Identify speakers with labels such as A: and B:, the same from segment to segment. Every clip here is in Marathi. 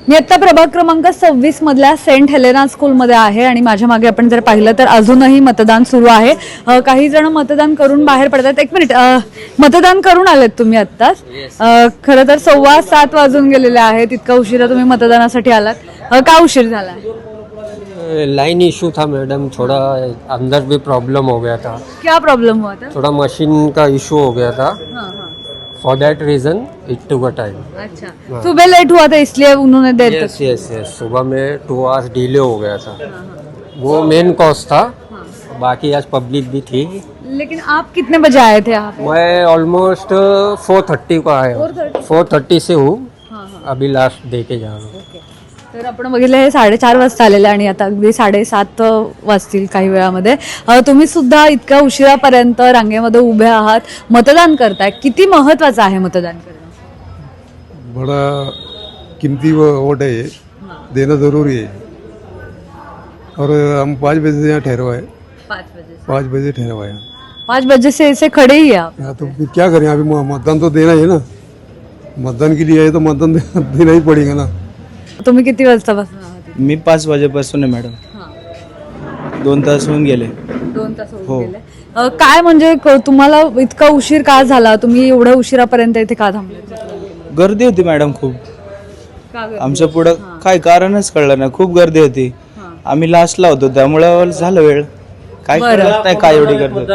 A: मी आता प्रभाग क्रमांक 26 मधल्या सेंट हेलेना स्कूलमध्ये आहे आणि माझ्या मागे आपण जर पाहिलं तर अजूनही मतदान सुरू आहे. काही जण मतदान करून बाहेर पडतात. एक मिनिट, मतदान करून आलेत तुम्ही आत्ताच? खरं तर 7:15 वाजून गेलेले आहेत. इतका उशिरा तुम्ही मतदानासाठी आलात, का उशीर झाला?
B: लाइन इशू था मैडम, थोड़ा अंदर भी प्रॉब्लम हो गया था,
A: क्या प्रॉब्लम हुआ था?
B: थोड़ा मशीन का इशू हो गया था.
A: हाँ, हाँ.
B: For that reason it took a time.
A: अच्छा, सुबह लेट हुआ था इसलिए उन्होंने देर तक.
B: यस यस यस, सुबह में 2 आवर्स डिले हो गया था. वो मेन कॉज था. बाकी आज पब्लिक भी थी.
A: लेकिन आप कितने बजे आए थे यहाँ पे?
B: मैं ऑलमोस्ट 4:30 को आया हूँ. 4:30 से हूँ. अभी लास्ट दे के जा रहा हूँ.
A: तर आपण बघितलं हे 4:30 वाजता आलेले आणि आता अगदी 7:30 वाजतील काही वेळामध्ये. तुम्ही सुद्धा इतक्या उशिरापर्यंत रांगेमध्ये उभे आहात, मतदान करताय. किती महत्वाचं आहे मतदान करणं?
C: बड़ा कीमती वोट है ये, देना ज़रूरी है. और हम 5 बजे से यहाँ ठहरे हुए हैं. 5 बजे ठहरे हुए हैं.
A: 5 बजे से ऐसे खड़े ही आप?
C: हाँ, तो फिर क्या करें, अभी मतदान तो देना ही है ना. मतदान के लिए आए तो मतदान देना ही पड़ेगा ना.
A: तुम्ही किती वाजतापासून आहात?
D: मी 5 वाजेपासून आहे मॅडम. 2 तास होऊन गेले.
A: 2 तास होऊन गेले. काय म्हणजे तुम्हाला इतका उशीर का झाला? तुम्ही एवढ्या उशिरापर्यंत इथे का थांबले?
D: गर्दी होती मॅडम खूप.
A: का गं?
D: आमच्या पुढं काय कारणच कळलं नाही. खूप गर्दी होती. आम्ही लास्टला होतो त्यामुळे झालं वेळ. काय कळत नाही काय एवढी गर्दी.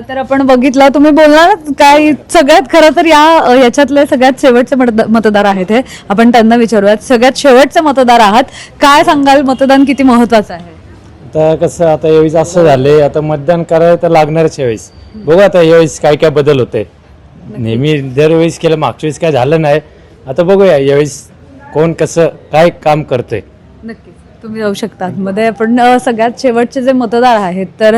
A: तर आपण बघितलं, तुम्ही बोलणार काय? सगळ्यात खरं तर याच्यातले सगळ्यात शेवटचे मतदार आहेत हे. आपण त्यांना विचारूयात. सगळ्यात शेवटचे मतदार आहात, काय सांगाल? मतदान किती महत्वाचं आहे?
E: आता कसं, आता यावेळेस असं झाले, आता मतदान करायला तर लागणारच यावेळेस. बघू आता यावेळेस काय काय बदल होते. नेहमी दरवेळेस केलं, मागच्या वेळेस काय झालं नाही. आता बघूया यावेळेस कोण कसं काय काम करतोय.
A: नक्कीच तुम्ही जाऊ शकता मध्ये. आपण सगळ्यात शेवटचे जे मतदार आहेत तर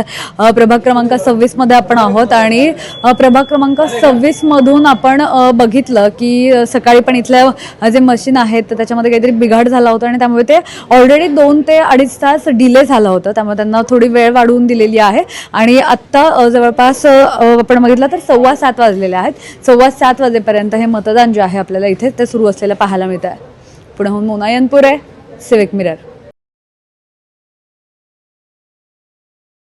A: प्रभाग क्रमांक 26 मध्ये आपण आहोत आणि प्रभाग क्रमांक 26 मधून आपण बघितलं की सकाळी पण इथल्या जे मशीन आहेत तर त्याच्यामध्ये काहीतरी बिघाड झाला होता आणि त्यामुळे ते ऑलरेडी 2 ते 2.5 तास डिले झालं होतं. त्यामुळे त्यांना थोडी वेळ वाढवून दिलेली आहे आणि आत्ता जवळपास आपण बघितलं तर 7:15 वाजलेले आहेत. 7:15 वाजेपर्यंत हे मतदान जे आहे आपल्याला इथे ते सुरू असलेलं पाहायला मिळत आहे. पुण्याहून मोना यनपुरे, सिविक मिरर.